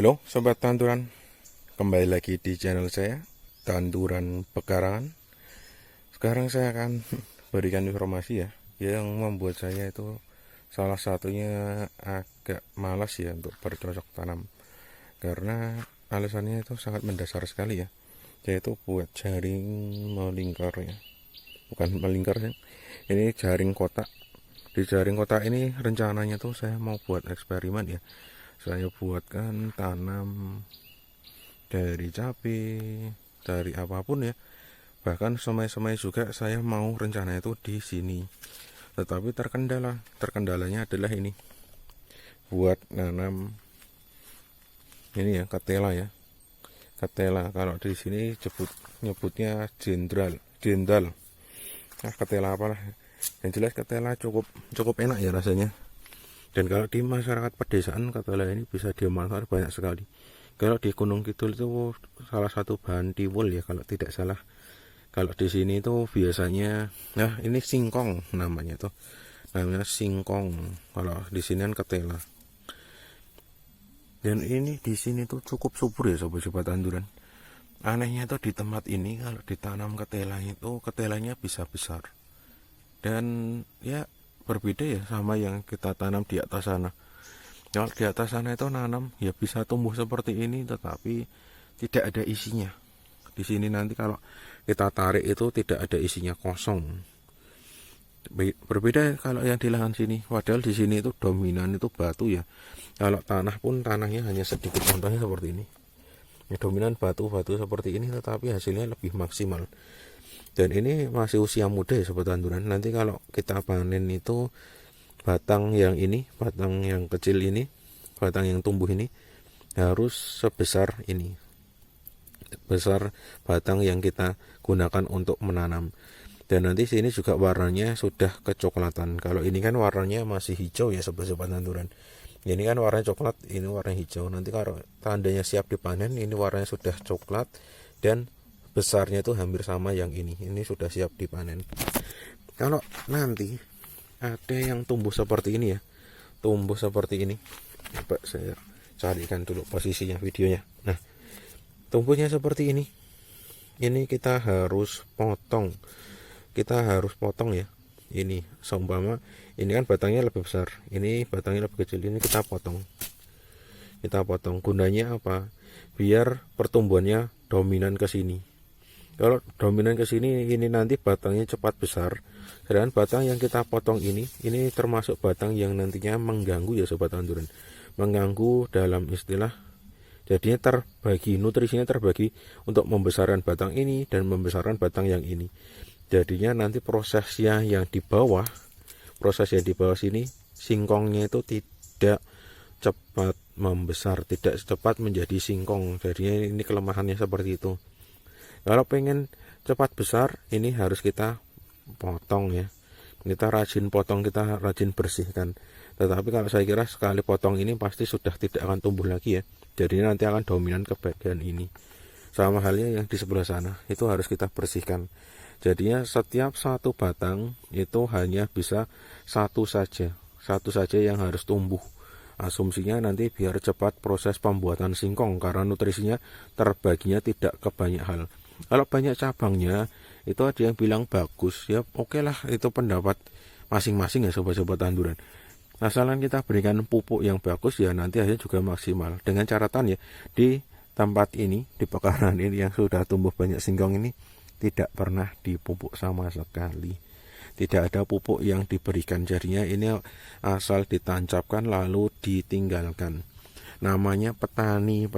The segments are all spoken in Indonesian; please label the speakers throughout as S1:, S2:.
S1: Halo sobat tanduran, kembali lagi di channel saya, Tanduran Pekarangan. Sekarang saya akan berikan informasi ya, yang membuat saya itu salah satunya agak malas ya untuk bercocok tanam. Karena alasannya itu sangat mendasar sekali ya, yaitu buat jaring melingkar ya. Bukan melingkar ya, ini jaring kotak. Di jaring kotak ini rencananya tuh saya mau buat eksperimen ya. Saya buatkan tanam dari cabai, dari apapun ya. Bahkan semai-semai juga saya mau rencana itu di sini. Tetapi terkendalanya adalah ini. Buat nanam ini ya, ketela ya. Ketela kalau di sini nyebutnya jendal. Nah, ketela apalah. Yang jelas ketela cukup enak ya rasanya. Dan kalau di masyarakat pedesaan ketela ini bisa dimanfaatkan banyak sekali. Kalau di Gunung Kidul itu salah satu bahan tiwul ya kalau tidak salah. Kalau di sini itu biasanya, nah ini singkong namanya tuh, namanya singkong. Kalau di sini kan ketela. Dan ini di sini tuh cukup subur ya sobat-sobat tanduran. Anehnya tuh di tempat ini kalau ditanam ketela itu ketelanya bisa besar. Dan ya berbeda ya sama yang kita tanam di atas sana. Kalau di atas sana itu nanam ya bisa tumbuh seperti ini tetapi tidak ada isinya. Di sini nanti kalau kita tarik itu tidak ada isinya, kosong. Berbeda kalau yang di lahan sini. Padahal di sini itu dominan itu batu ya. Kalau tanah pun tanahnya hanya sedikit, contohnya seperti ini. Ya, dominan batu-batu seperti ini tetapi hasilnya lebih maksimal. Dan ini masih usia muda ya sobat tanduran. Nanti kalau kita panen itu batang yang ini, batang yang kecil ini, batang yang tumbuh ini harus sebesar ini. Besar batang yang kita gunakan untuk menanam. Dan nanti sini juga warnanya sudah kecoklatan. Kalau ini kan warnanya masih hijau ya sobat-sobat tanduran. Ini kan warna coklat, ini warna hijau. Nanti kalau tandanya siap dipanen, ini warnanya sudah coklat dan besarnya itu hampir sama yang ini sudah siap dipanen. Kalau nanti ada yang tumbuh seperti ini ya, tumbuh seperti ini, coba saya carikan dulu posisinya videonya. Nah, tumbuhnya seperti ini kita harus potong ya. Ini seumpama ini kan batangnya lebih besar, ini batangnya lebih kecil, ini kita potong. Gunanya apa? Biar pertumbuhannya dominan ke sini. Kalau dominan ke sini, ini nanti batangnya cepat besar. Sedangkan batang yang kita potong ini termasuk batang yang nantinya mengganggu ya sobat tanduran. Mengganggu dalam istilah jadinya terbagi, nutrisinya terbagi untuk membesarkan batang ini dan membesarkan batang yang ini. Jadinya nanti prosesnya yang di bawah sini, singkongnya itu tidak cepat membesar, tidak cepat menjadi singkong. Jadinya ini kelemahannya seperti itu. Kalau pengen cepat besar, ini harus kita potong ya. Kita rajin potong, kita rajin bersihkan. Tetapi kalau saya kira sekali potong ini pasti sudah tidak akan tumbuh lagi ya. Jadi nanti akan dominan ke bagian ini. Sama halnya yang di sebelah sana, itu harus kita bersihkan. Jadinya setiap satu batang itu hanya bisa satu saja yang harus tumbuh. Asumsinya nanti biar cepat proses pembuatan singkong karena nutrisinya terbaginya tidak ke banyak hal. Kalau banyak cabangnya itu ada yang bilang bagus ya, oke lah, itu pendapat masing-masing ya sobat-sobat tanduran. Asalkan kita berikan pupuk yang bagus ya nanti hasilnya juga maksimal. Dengan catatan ya, di tempat ini, di pekarangan ini yang sudah tumbuh banyak singkong ini tidak pernah dipupuk sama sekali. Tidak ada pupuk yang diberikan, jadinya ini asal ditancapkan lalu ditinggalkan. Namanya petani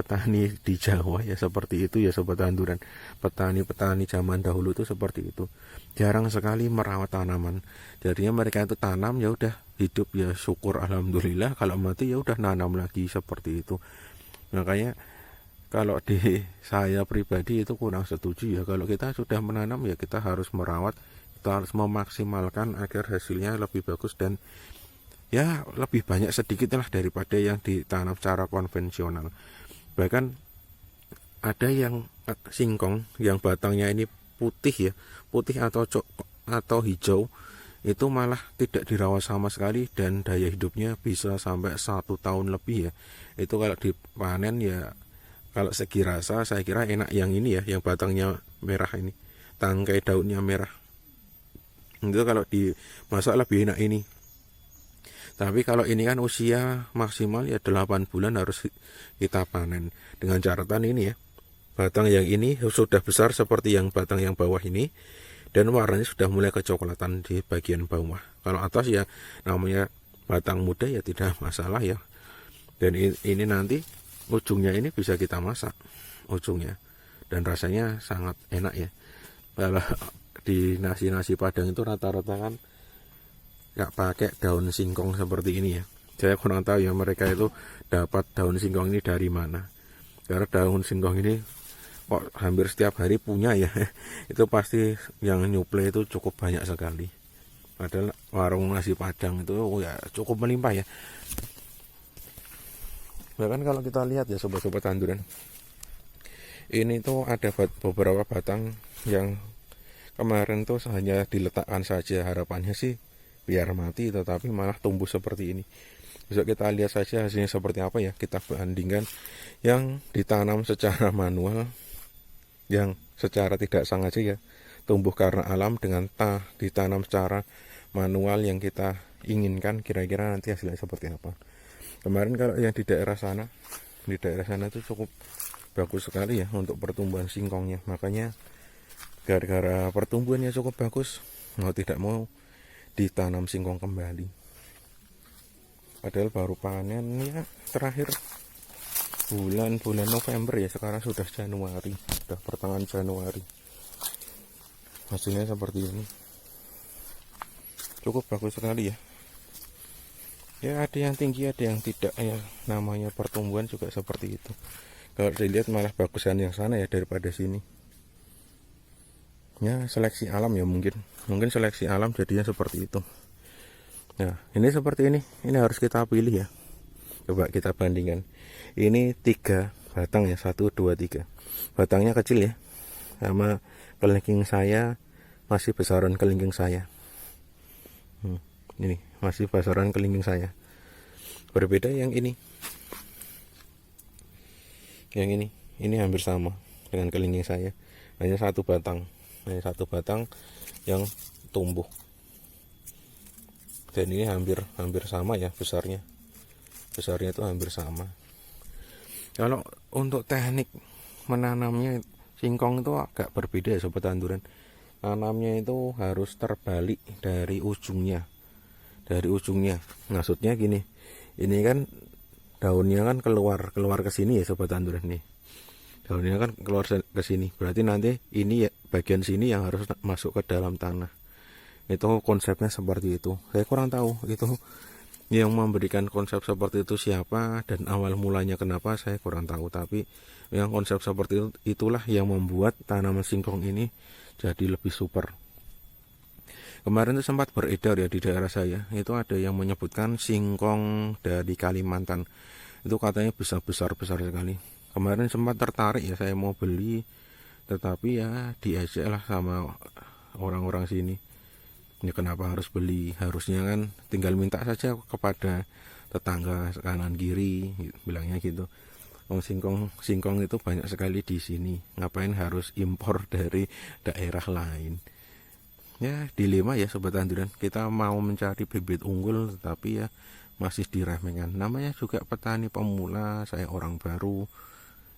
S1: di Jawa ya seperti itu ya sobat tanduran. Petani zaman dahulu itu seperti itu. Jarang sekali merawat tanaman. Jadinya mereka itu tanam ya udah, hidup ya syukur alhamdulillah, kalau mati ya udah nanam lagi seperti itu. Makanya kalau di saya pribadi itu kurang setuju ya. Kalau kita sudah menanam ya kita harus merawat, kita harus memaksimalkan agar hasilnya lebih bagus dan ya lebih banyak sedikit lah daripada yang ditanam secara konvensional. Bahkan ada yang singkong yang batangnya ini putih ya, putih atau hijau. itu malah tidak dirawat sama sekali dan daya hidupnya bisa sampai 1 tahun lebih ya. Itu kalau dipanen ya, kalau segi rasa saya kira enak yang ini ya, yang batangnya merah ini, tangkai daunnya merah. Itu kalau dimasak lebih enak ini. Tapi kalau ini kan usia maksimal ya 8 bulan harus kita panen. Dengan catatan ini ya, batang yang ini sudah besar seperti yang batang yang bawah ini, dan warnanya sudah mulai kecoklatan di bagian bawah. Kalau atas ya namanya batang muda ya tidak masalah ya. Dan ini nanti ujungnya ini bisa kita masak ujungnya, dan rasanya sangat enak ya. Kalau di nasi Padang itu rata-rata kan nggak pakai daun singkong seperti ini ya. Saya kurang tahu ya mereka itu dapat daun singkong ini dari mana, karena daun singkong ini kok hampir setiap hari punya ya. Itu pasti yang nyuplai itu cukup banyak sekali. Padahal warung nasi Padang itu ya cukup melimpah ya. Bahkan kalau kita lihat ya sobat-sobat tanduran, ini tuh ada beberapa batang yang kemarin tuh hanya diletakkan saja, harapannya sih biar mati, tetapi malah tumbuh seperti ini. Besok kita lihat saja hasilnya seperti apa ya. Kita bandingkan yang ditanam secara manual, yang secara tidak sengaja ya tumbuh karena alam, dengan ditanam secara manual yang kita inginkan, kira-kira nanti hasilnya seperti apa. Kemarin kalau yang di daerah sana itu cukup bagus sekali ya untuk pertumbuhan singkongnya. Makanya gara-gara pertumbuhannya cukup bagus, mau tidak mau ditanam singkong kembali. Padahal baru panen ya terakhir bulan November ya, sekarang sudah Januari, sudah pertengahan Januari. Hasilnya seperti ini, cukup bagus sekali ya. Ya ada yang tinggi, ada yang tidak ya, namanya pertumbuhan juga seperti itu. Kalau dilihat malah bagusan yang sana ya daripada sini. Ya seleksi alam ya, mungkin seleksi alam jadinya seperti itu. Nah ini seperti ini harus kita pilih ya. Coba kita bandingkan, ini 3 batang ya, 1, 2, 3. Batangnya kecil ya, sama kelingking saya masih besaran kelingking saya. Ini masih besaran kelingking saya. Berbeda yang ini hampir sama dengan kelingking saya, hanya 1 batang. Ini 1 batang yang tumbuh, dan ini hampir sama ya besarnya itu hampir sama. Kalau untuk teknik menanamnya singkong itu agak berbeda ya sobat tanduran. Tanamnya itu harus terbalik dari ujungnya. Maksudnya gini, ini kan daunnya kan keluar ke sini ya sobat tanduran nih. Daunnya kan keluar ke sini, berarti nanti ini ya bagian sini yang harus masuk ke dalam tanah. Itu konsepnya seperti itu. Saya kurang tahu itu yang memberikan konsep seperti itu siapa dan awal mulanya kenapa, saya kurang tahu. Tapi yang konsep seperti itulah yang membuat tanaman singkong ini jadi lebih super. Kemarin itu sempat beredar ya di daerah saya, itu ada yang menyebutkan singkong dari Kalimantan itu katanya bisa besar sekali. Kemarin sempat tertarik ya, saya mau beli, tetapi ya diajak lah sama orang-orang sini. Ini kenapa harus beli? Harusnya kan tinggal minta saja kepada tetangga kanan kiri, bilangnya gitu. Singkong itu banyak sekali di sini, ngapain harus impor dari daerah lain? Ya dilema ya sobat tanduran, kita mau mencari bibit unggul tetapi ya masih diremehkan. Namanya juga petani pemula, saya orang baru,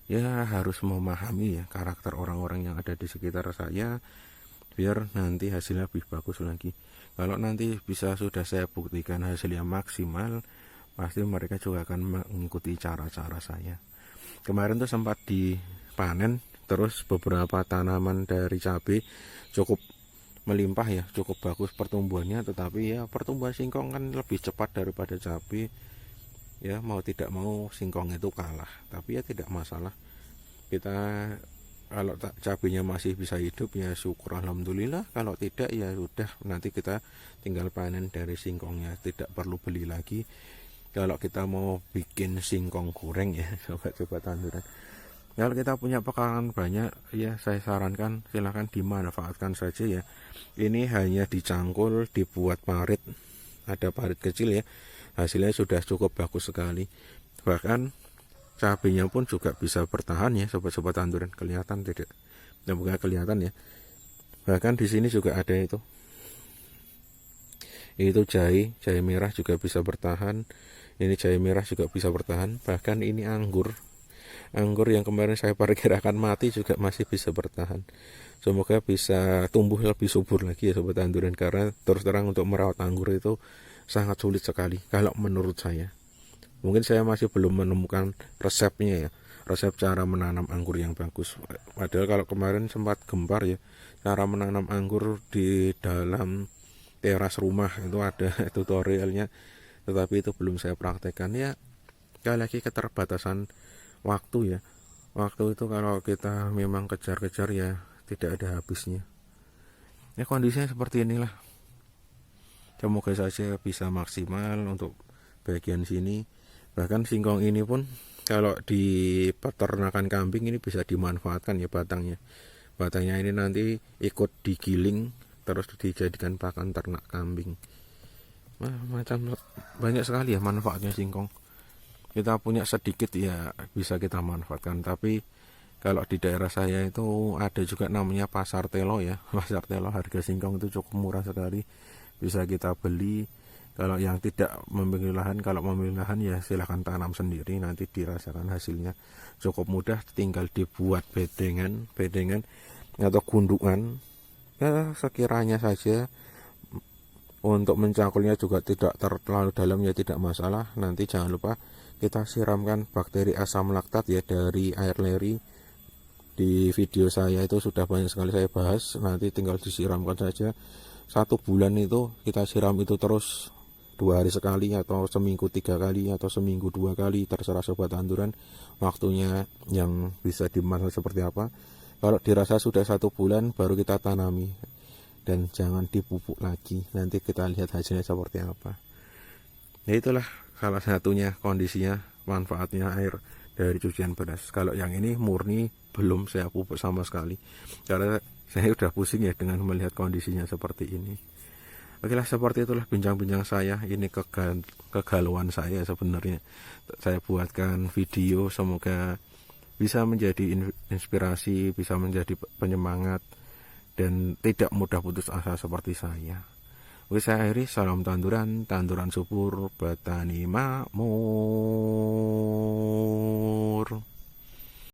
S1: ya harus memahami ya karakter orang-orang yang ada di sekitar saya, biar nanti hasilnya lebih bagus lagi. Kalau nanti bisa sudah saya buktikan hasilnya maksimal, pasti mereka juga akan mengikuti cara-cara saya. Kemarin tuh sempat dipanen, terus beberapa tanaman dari cabai cukup melimpah ya, cukup bagus pertumbuhannya. Tetapi ya pertumbuhan singkong kan lebih cepat daripada cabai ya, mau tidak mau singkong itu kalah. Tapi ya tidak masalah, kita kalau cabainya masih bisa hidup ya syukur alhamdulillah. Kalau tidak ya sudah, nanti kita tinggal panen dari singkongnya, tidak perlu beli lagi. Kalau kita mau bikin singkong goreng ya sobat-sobat tanduran, Kalau kita punya pekarangan banyak, ya saya sarankan silahkan dimanfaatkan saja ya. Ini hanya dicangkul, dibuat parit, ada parit kecil ya. Hasilnya sudah cukup bagus sekali. Bahkan cabenya pun juga bisa bertahan ya, sobat-sobat tanduran. Kelihatan tidak? Nah, bukan kelihatan ya. Bahkan di sini juga ada itu. Itu jahe merah juga bisa bertahan. Ini jahe merah juga bisa bertahan. Bahkan ini anggur yang kemarin saya perkirakan mati juga masih bisa bertahan. Semoga bisa tumbuh lebih subur lagi ya sobat tanduran, karena terus terang untuk merawat anggur itu sangat sulit sekali kalau menurut saya. Mungkin saya masih belum menemukan resepnya ya, resep cara menanam anggur yang bagus. Padahal kalau kemarin sempat gempar ya, cara menanam anggur di dalam teras rumah itu ada tutorialnya, tetapi itu belum saya praktekkan ya. Sekali lagi keterbatasan waktu ya. Waktu itu kalau kita memang kejar-kejar ya tidak ada habisnya. Ya kondisinya seperti inilah. Semoga saja bisa maksimal untuk bagian sini. Bahkan singkong ini pun kalau di peternakan kambing ini bisa dimanfaatkan ya batangnya. Batangnya ini nanti ikut digiling terus dijadikan pakan ternak kambing. Macam banyak sekali ya manfaatnya singkong. Kita punya sedikit ya bisa kita manfaatkan, tapi kalau di daerah saya itu ada juga namanya pasar telo ya. Pasar telo harga singkong itu cukup murah sekali, bisa kita beli. Kalau yang tidak memiliki lahan, kalau memiliki lahan ya silahkan tanam sendiri, nanti dirasakan hasilnya cukup mudah. Tinggal dibuat bedengan atau gundukan ya sekiranya saja. Untuk mencangkulnya juga tidak terlalu dalam ya, tidak masalah. Nanti jangan lupa kita siramkan bakteri asam laktat ya dari air leri. Di video saya itu sudah banyak sekali saya bahas, nanti tinggal disiramkan saja. 1 bulan itu kita siram itu terus 2 hari sekali, atau seminggu 3 kali, atau seminggu 2 kali, terserah sobat tanduran waktunya yang bisa dimasak seperti apa. Kalau dirasa sudah 1 bulan baru kita tanami, dan jangan dipupuk lagi, nanti kita lihat hasilnya seperti apa. Ya itulah salah satunya kondisinya, manfaatnya air dari cucian beras. Kalau yang ini murni belum saya pupuk sama sekali, karena saya udah pusing ya dengan melihat kondisinya seperti ini. Oke lah, seperti itulah bincang-bincang saya. Ini kegalauan saya sebenarnya. Saya buatkan video, semoga bisa menjadi inspirasi, bisa menjadi penyemangat, dan tidak mudah putus asa seperti saya. Oke, saya akhiri. Salam tanduran subur, petani makmur.